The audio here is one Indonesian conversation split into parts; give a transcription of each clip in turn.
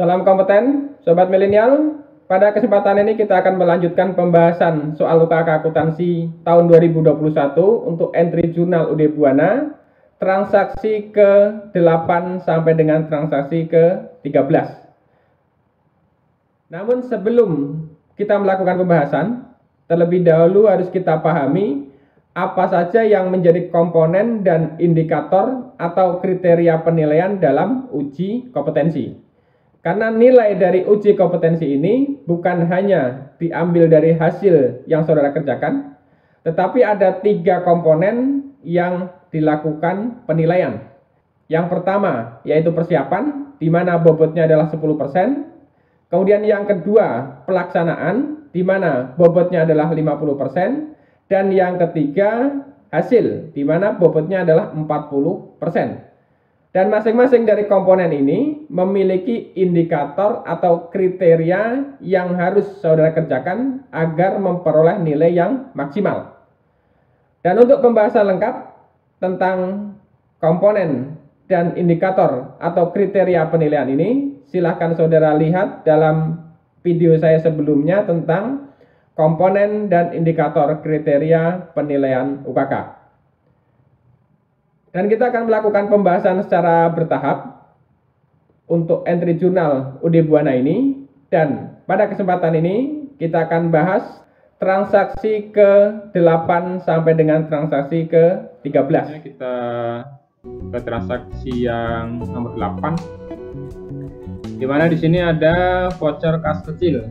Salam kompeten, Sobat Milenial. Pada kesempatan ini kita akan melanjutkan pembahasan soal UKK akuntansi tahun 2021 untuk entry jurnal UD Buana, transaksi ke-8 sampai dengan transaksi ke-13. Namun sebelum kita melakukan pembahasan, terlebih dahulu harus kita pahami apa saja yang menjadi komponen dan indikator atau kriteria penilaian dalam uji kompetensi. Karena nilai dari uji kompetensi ini bukan hanya diambil dari hasil yang saudara kerjakan, tetapi ada 3 komponen yang dilakukan penilaian. Yang pertama yaitu persiapan, di mana bobotnya adalah 10%. Kemudian yang kedua pelaksanaan, di mana bobotnya adalah 50%. Dan yang ketiga hasil, di mana bobotnya adalah 40%. Dan masing-masing dari komponen ini memiliki indikator atau kriteria yang harus saudara kerjakan agar memperoleh nilai yang maksimal. Dan untuk pembahasan lengkap tentang komponen dan indikator atau kriteria penilaian ini, silahkan saudara lihat dalam video saya sebelumnya tentang komponen dan indikator kriteria penilaian UKK. Dan kita akan melakukan pembahasan secara bertahap untuk entry jurnal UD Buana ini. Dan pada kesempatan ini kita akan bahas transaksi ke-8 sampai dengan transaksi ke-13. Kita ke transaksi yang nomor 8. Dimana di sini ada voucher kas kecil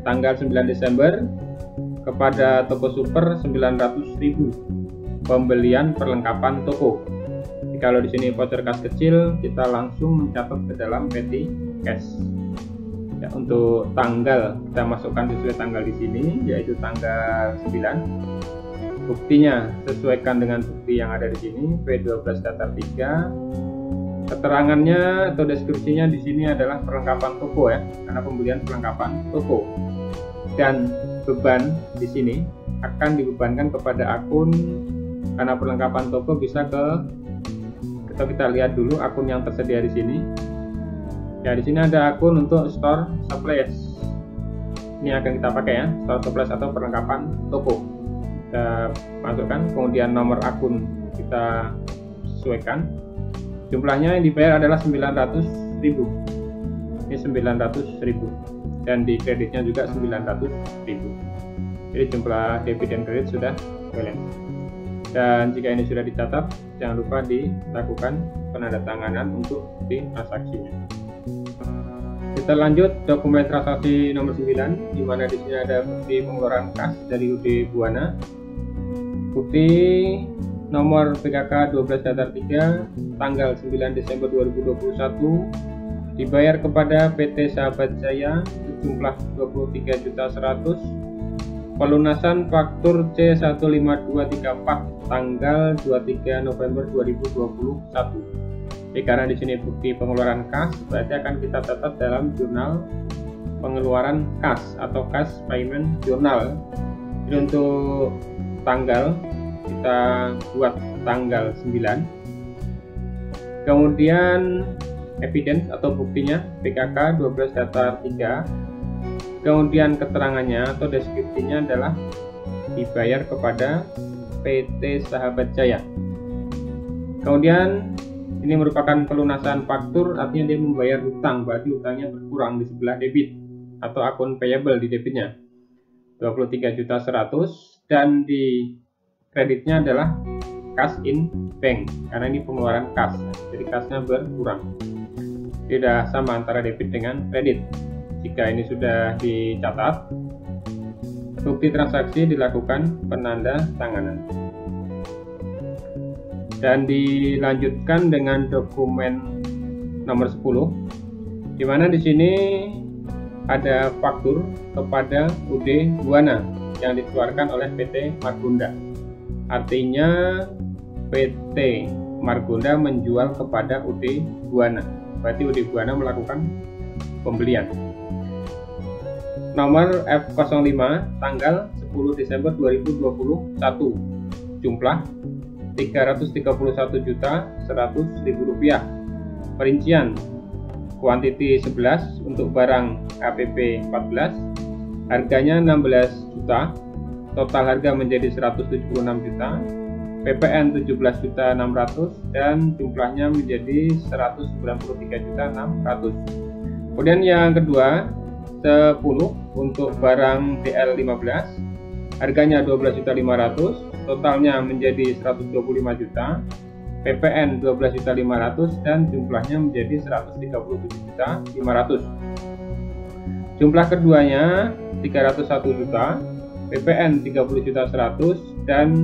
tanggal 9 Desember kepada toko super 900.000. Pembelian perlengkapan toko. Jadi kalau di sini voucher kas kecil, kita langsung mencatat ke dalam petty cash. Ya, untuk tanggal kita masukkan sesuai tanggal di sini, yaitu tanggal 9. Buktinya sesuaikan dengan bukti yang ada di sini, P12 datar 3. Keterangannya atau deskripsinya di sini adalah perlengkapan toko ya, karena pembelian perlengkapan toko. Dan beban di sini akan dibebankan kepada akun. Karena perlengkapan toko bisa kita lihat dulu akun yang tersedia di sini. Ya, di sini ada akun untuk store supplies. Ini akan kita pakai ya, store supplies atau perlengkapan toko. Kita masukkan, kemudian nomor akun kita sesuaikan. Jumlahnya yang dibayar adalah 900.000. Ini 900.000 dan di kreditnya juga 900.000. Jadi jumlah debit dan kredit sudah balance. Dan jika ini sudah dicatat, jangan lupa dilakukan penandatanganan untuk bukti transaksinya. Kita lanjut dokumen transaksi nomor 9, di mana di sini ada bukti pengeluaran kas dari UD Buana. Bukti nomor PKK 12 datar 3 tanggal 9 Desember 2021 dibayar kepada PT Sahabat Jaya sejumlah 23.100.000. Pelunasan faktur C15234 tanggal 23 November 2021. Jadi karena di sini bukti pengeluaran kas, berarti akan kita catat dalam jurnal pengeluaran kas atau cash payment journal. Jadi untuk tanggal kita buat tanggal 9. Kemudian evidence atau buktinya PKK 12 datar 3. Kemudian keterangannya atau deskripsinya adalah dibayar kepada PT Sahabat Jaya. Kemudian ini merupakan pelunasan faktur, artinya dia membayar hutang, berarti hutangnya berkurang di sebelah debit atau akun payable di debitnya 23.100.000 dan di kreditnya adalah cash in bank karena ini pengeluaran kas, jadi kasnya berkurang. Tidak sama antara debit dengan kredit. Jika ini sudah dicatat, bukti transaksi dilakukan penanda tanganan. Dan dilanjutkan dengan dokumen nomor 10, di mana di sini ada faktur kepada UD Buana yang dikeluarkan oleh PT Margonda. Artinya PT Margonda menjual kepada UD Buana. Berarti UD Buana melakukan pembelian. Nomor F05 tanggal 10 Desember 2021 jumlah Rp331.100.000. Perincian quantity 11 untuk barang HPP 14, harganya 16 juta, total harga menjadi 176 juta, PPN 17.600.000 dan jumlahnya menjadi 193.600.000. Kemudian yang kedua 10 untuk barang DL15, harganya 12.500.000, totalnya menjadi 125 juta, PPN 12.500.000 dan jumlahnya menjadi 137.500.000. Jumlah keduanya 301 juta, PPN 30.100.000 dan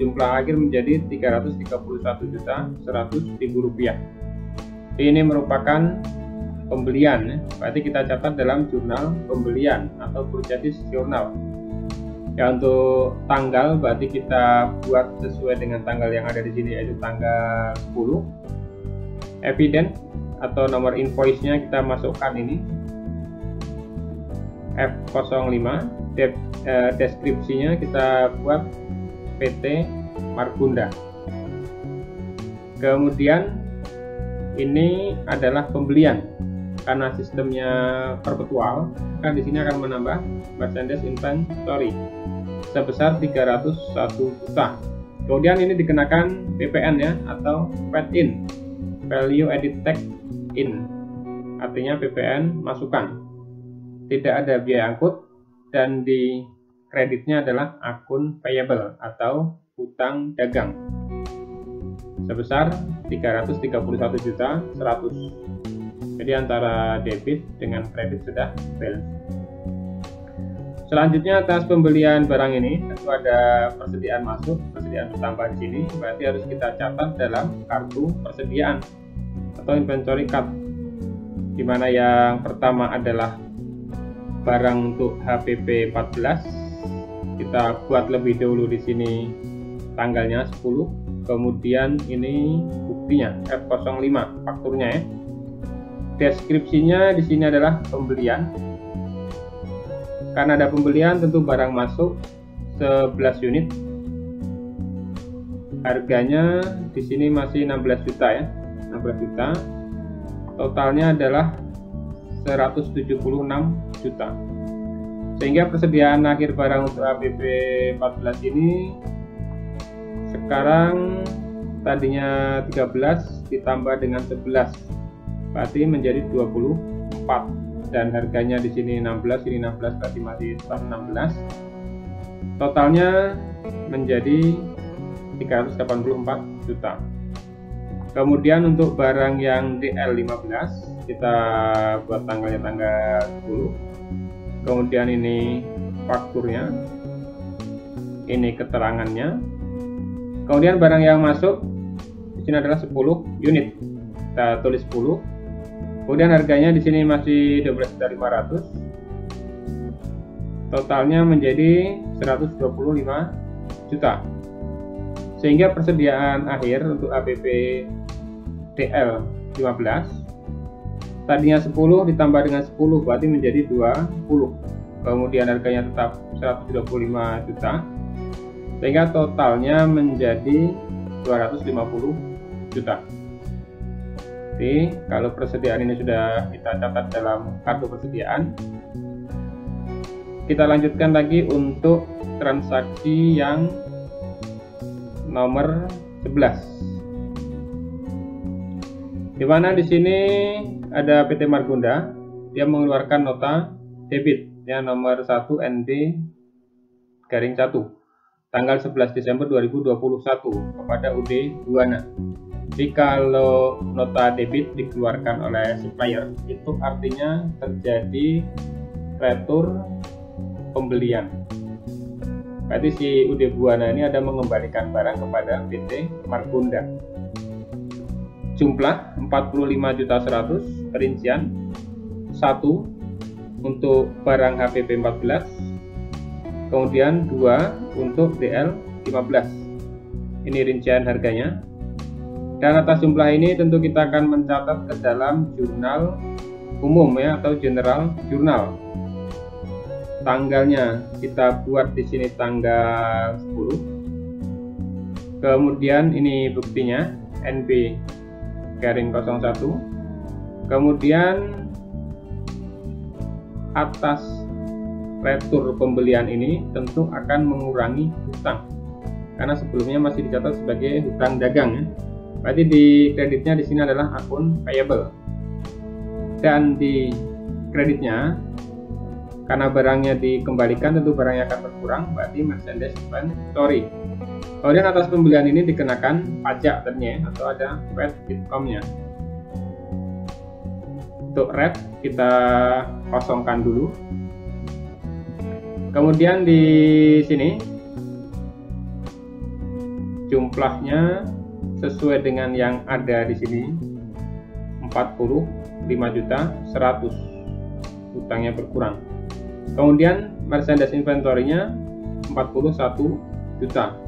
jumlah akhir menjadi 331.100.000 rupiah. Ini merupakan pembelian, berarti kita catat dalam jurnal pembelian atau purchase journal. Ya, untuk tanggal berarti kita buat sesuai dengan tanggal yang ada di sini, yaitu tanggal 10. Evidence atau nomor invoice-nya kita masukkan ini F05. Deskripsinya kita buat PT Margonda. Kemudian ini adalah pembelian, karena sistemnya perpetual, kan di sini akan menambah merchandise inventory sebesar 301 juta. Kemudian ini dikenakan PPN ya, atau paid-in, value added tax in, artinya PPN masukan, tidak ada biaya angkut, dan di kreditnya adalah akun payable atau hutang dagang sebesar 331.100.000. Jadi antara debit dengan kredit sudah balance. Selanjutnya atas pembelian barang ini tentu ada persediaan masuk, persediaan bertambah di sini, berarti harus kita catat dalam kartu persediaan atau inventory card, di mana yang pertama adalah barang untuk HPP 14. Kita buat lebih dahulu di sini tanggalnya 10, kemudian ini buktinya F05 fakturnya ya. Deskripsinya di sini adalah pembelian. Karena ada pembelian, tentu barang masuk 11 unit. Harganya di sini masih 16 juta ya, 16 juta. Totalnya adalah 176 juta. Sehingga persediaan akhir barang untuk HPP 14 ini sekarang tadinya 13 ditambah dengan 11, berarti menjadi 24. Dan harganya di sini 16, ini 16, berarti masih tetap 16. Totalnya menjadi 384 juta. Kemudian untuk barang yang DL15 kita buat tanggalnya tanggal 10. Kemudian ini fakturnya, ini keterangannya. Kemudian barang yang masuk di sini adalah 10 unit. Kita tulis 10. Kemudian harganya di sini masih 12.500.000. Totalnya menjadi 125 juta. Sehingga persediaan akhir untuk HPP DL 15 tadinya 10 ditambah dengan 10 berarti menjadi 20. Kemudian harganya tetap 125 juta. Sehingga totalnya menjadi 250 juta. Jadi kalau persediaan ini sudah kita catat dalam kartu persediaan, kita lanjutkan lagi untuk transaksi yang nomor 11. Di mana di sini ada PT Margonda, dia mengeluarkan nota debit yang nomor 1 ND-1 tanggal 11 Desember 2021 kepada UD Buana. Jadi kalau nota debit dikeluarkan oleh supplier, itu artinya terjadi retur pembelian. Berarti si UD Buana ini ada mengembalikan barang kepada PT Margonda. Jumlah 45.100.000, rincian 1 untuk barang HPP 14, kemudian 2 untuk DL 15. Ini rincian harganya. Dan atas jumlah ini tentu kita akan mencatat ke dalam jurnal umum ya, atau general jurnal. Tanggalnya kita buat di sini tanggal 10. Kemudian ini buktinya NB-01. Kemudian atas retur pembelian ini tentu akan mengurangi hutang, karena sebelumnya masih dicatat sebagai hutang dagang ya. Berarti di kreditnya di sini adalah akun payable, dan di kreditnya karena barangnya dikembalikan tentu barangnya akan berkurang, berarti merchandise inventory. Kemudian atas pembelian ini dikenakan pajak ternyata atau ada VAT income-nya. Untuk rate kita kosongkan dulu. Kemudian di sini jumlahnya sesuai dengan yang ada di sini 45.100.000, hutangnya berkurang. Kemudian merchandise inventory-nya 41 juta,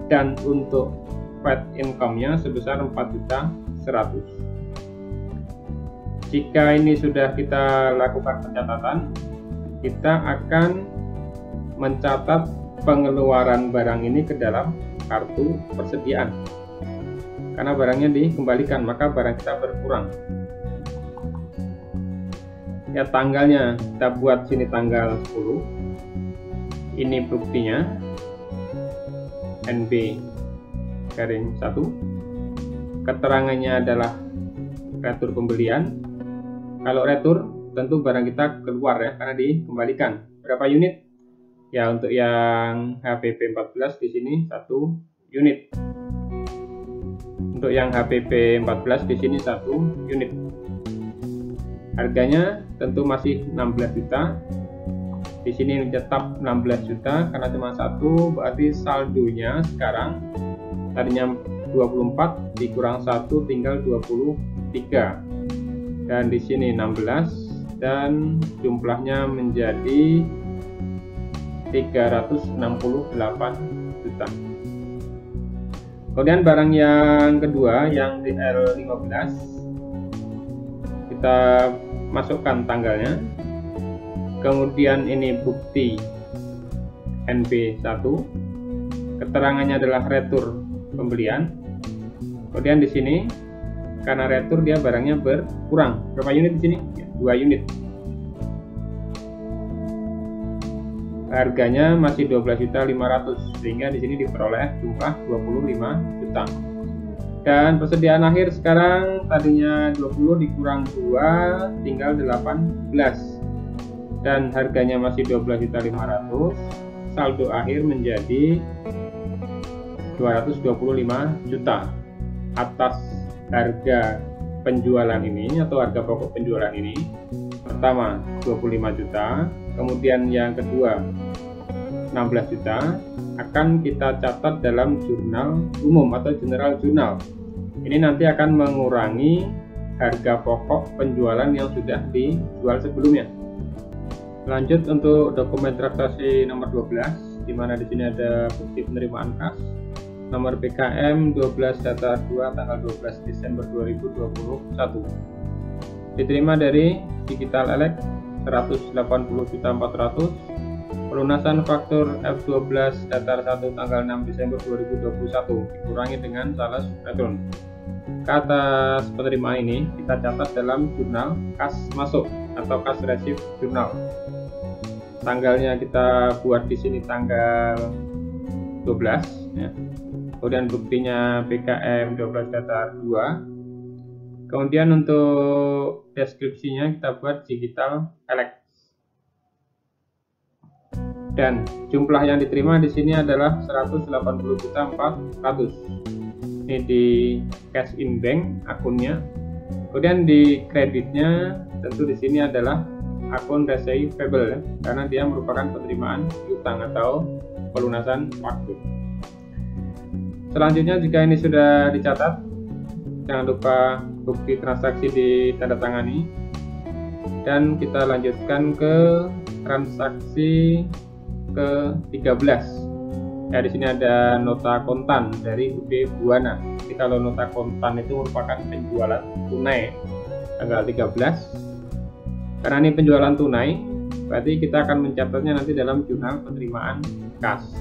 dan untuk VAT income-nya sebesar 4.100.000. Jika ini sudah kita lakukan pencatatan, kita akan mencatat pengeluaran barang ini ke dalam kartu persediaan. Karena barangnya dikembalikan, maka barang kita berkurang. Ya, tanggalnya kita buat sini tanggal 10. Ini buktinya NB-1. Keterangannya adalah retur pembelian. Kalau retur tentu barang kita keluar ya, karena dikembalikan. Berapa unit? Ya, untuk yang HPP 14 di sini 1 unit. Untuk yang HPP 14 di sini 1 unit. Harganya tentu masih 16 juta. Di sini tetap 16 juta karena cuma 1, berarti saldonya sekarang tadinya 24 dikurang 1 tinggal 23. Dan di sini 16 dan jumlahnya menjadi 368 juta. Kemudian barang yang kedua yang DL15, kita masukkan tanggalnya. Kemudian ini bukti NB1, keterangannya adalah retur pembelian. Kemudian di sini karena retur dia barangnya berkurang. Berapa unit di sini? 2 unit. Harganya masih 12.500.000 sehingga di sini diperoleh jumlah 25 juta. Dan persediaan akhir sekarang tadinya 20 dikurang 2 tinggal 18. Dan harganya masih 12.500.000. Saldo akhir menjadi 225 juta. Atas harga penjualan ini atau harga pokok penjualan ini, pertama 25 juta, kemudian yang kedua 16 juta akan kita catat dalam jurnal umum atau general journal. Ini nanti akan mengurangi harga pokok penjualan yang sudah dijual sebelumnya. Lanjut untuk dokumen transaksi nomor 12, di mana di sini ada bukti penerimaan kas nomor BKM 12 data 2 tanggal 12 Desember 2021. Diterima dari Digital Elect 180.400.000. Pelunasan faktur F12 datar 1 tanggal 6 Desember 2021 dikurangi dengan sales return. Ke atas penerimaan ini kita catat dalam jurnal kas masuk atau kas receive jurnal. Tanggalnya kita buat di sini tanggal 12 ya. Kemudian buktinya BKM 12 datar 2. Kemudian untuk deskripsinya kita buat Digital Elect. Dan jumlah yang diterima di sini adalah 180.400.000. Ini di cash in bank akunnya. Kemudian di kreditnya tentu di sini adalah akun receivable ya, karena dia merupakan penerimaan utang atau pelunasan faktur. Selanjutnya jika ini sudah dicatat, jangan lupa bukti transaksi ditandatangani dan kita lanjutkan ke transaksi ke-13. Ya, di sini ada nota kontan dari UD Buana. Jadi kalau nota kontan itu merupakan penjualan tunai tanggal 13. Karena ini penjualan tunai, berarti kita akan mencatatnya nanti dalam jurnal penerimaan kas.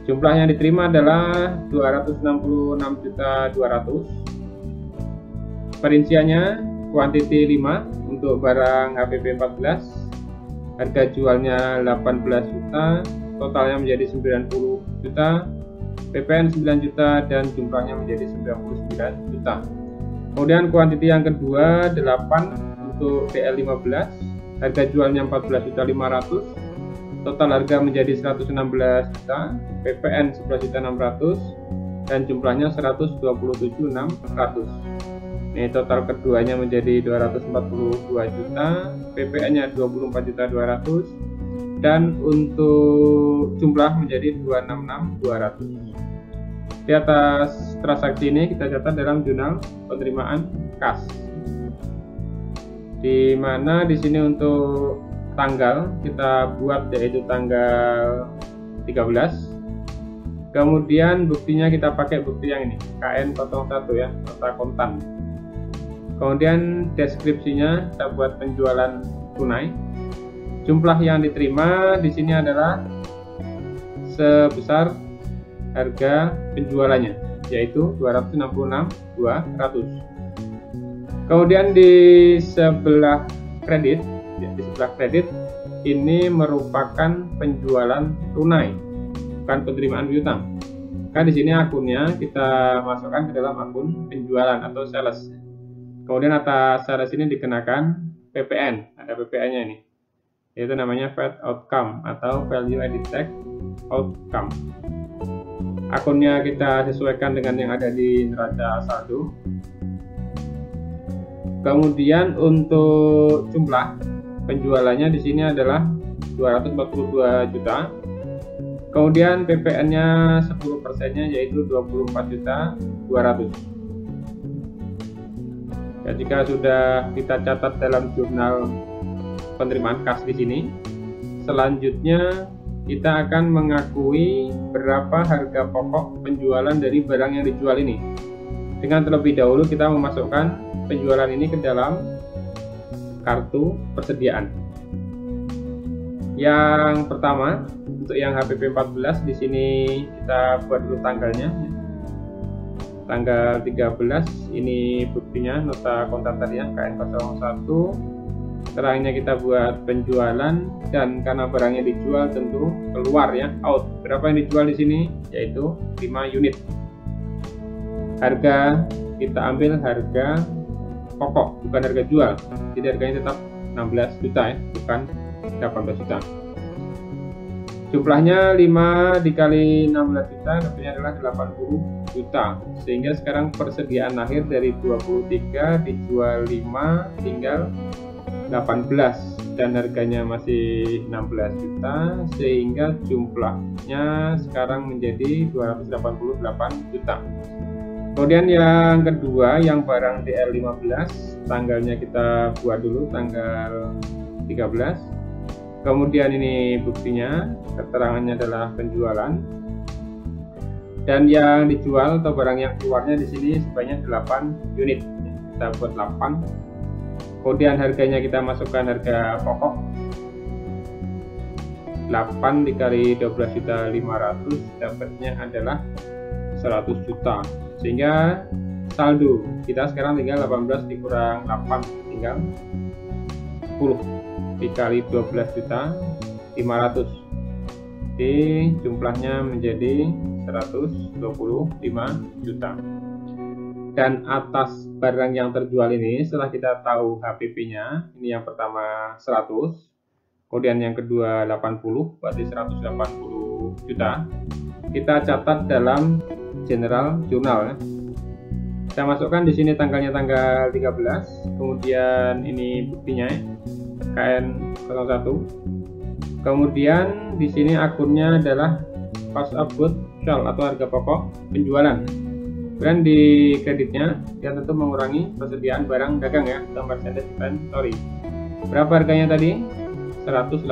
Jumlah yang diterima adalah 266.200.000. Perinciannya kuantiti 5 untuk barang HPP 14, harga jualnya 18 juta, totalnya menjadi 90 juta, PPN 9 juta, dan jumlahnya menjadi 99 juta. Kemudian kuantiti yang kedua 8 untuk DL15, harga jualnya 14.500.000, total harga menjadi 116 juta, PPN 11.600.000, dan jumlahnya 127.600. Ini total keduanya menjadi 242 juta, PPN-nya 24.200.000, dan untuk jumlah menjadi 266.200. Di atas transaksi ini kita catat dalam jurnal penerimaan kas, di mana di sini untuk tanggal kita buat yaitu tanggal 13. Kemudian buktinya kita pakai bukti yang ini, KN01 ya, nota kontan. Kemudian deskripsinya kita buat penjualan tunai. Jumlah yang diterima di sini adalah sebesar harga penjualannya, yaitu 266.200. Kemudian di sebelah kredit, ini merupakan penjualan tunai, bukan penerimaan piutang. Kan di sini akunnya kita masukkan ke dalam akun penjualan atau sales. Kemudian atas sales ini dikenakan PPN, ada PPN-nya ini, yaitu namanya VAT Outcome atau Value Added Tax Outcome. Akunnya kita sesuaikan dengan yang ada di neraca saldo. Kemudian untuk jumlah penjualannya di sini adalah 242 juta. Kemudian PPN-nya 10%-nya yaitu 24.200.000. Ya, jika sudah kita catat dalam jurnal penerimaan kas di sini, selanjutnya kita akan mengakui berapa harga pokok penjualan dari barang yang dijual ini. Dengan terlebih dahulu kita memasukkan penjualan ini ke dalam kartu persediaan. Yang pertama, untuk yang HPP 14 di sini kita buat dulu tanggalnya. Tanggal 13 ini buktinya nota kontan tadi ya, KN01. Terangnya kita buat penjualan, dan karena barangnya dijual tentu keluar ya, out. Berapa yang dijual di sini? Yaitu 5 unit. Harga kita ambil harga pokok, bukan harga jual. Jadi harganya tetap 16 juta ya, bukan 18 juta. Jumlahnya 5 dikali 16 juta, artinya adalah 80 juta. Sehingga sekarang persediaan akhir dari 23 dijual 5 tinggal 18, dan harganya masih 16 juta, sehingga jumlahnya sekarang menjadi 288 juta. Kemudian yang kedua, yang barang DL15, tanggalnya kita buat dulu tanggal 13. Kemudian ini buktinya, keterangannya adalah penjualan, dan yang dijual atau barang yang keluarnya di sini sebanyak 8 unit. Kita buat 8. Kemudian harganya kita masukkan harga pokok 8 dikali 12.500.000, dapatnya adalah 100 juta. Sehingga saldo kita sekarang tinggal 18 dikurang 8, tinggal 10 dikali 12.500.000. Jadi jumlahnya menjadi 125 juta. Dan atas barang yang terjual ini, setelah kita tahu HPP-nya, ini yang pertama 100, kemudian yang kedua 80, berarti 180 juta. Kita catat dalam general journal ya. Saya masukkan di sini tanggalnya tanggal 13, kemudian ini buktinya ya, KN01. Kemudian di sini akunnya adalah cost of goods sold atau harga pokok penjualan. Dan di kreditnya dia tentu mengurangi persediaan barang dagang ya, atau merchandise inventory. Berapa harganya tadi? 180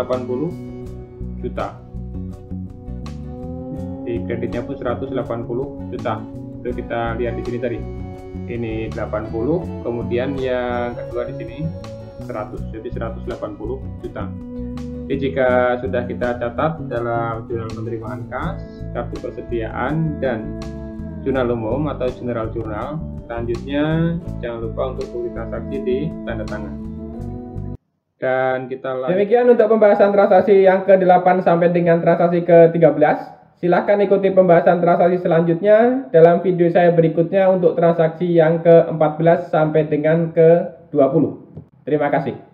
juta. Di kreditnya pun 180 juta. Itu kita lihat di sini tadi. Ini 80, kemudian yang kedua di sini 100, jadi 180 juta. Jadi jika sudah kita catat dalam jurnal penerimaan kas, kartu persediaan, dan jurnal umum atau general jurnal. Selanjutnya jangan lupa untuk bukti transaksi di tanda tangan. Dan kita lanjut. Demikian untuk pembahasan transaksi yang ke-8 sampai dengan transaksi ke-13. Silahkan ikuti pembahasan transaksi selanjutnya dalam video saya berikutnya untuk transaksi yang ke-14 sampai dengan ke-20. Terima kasih.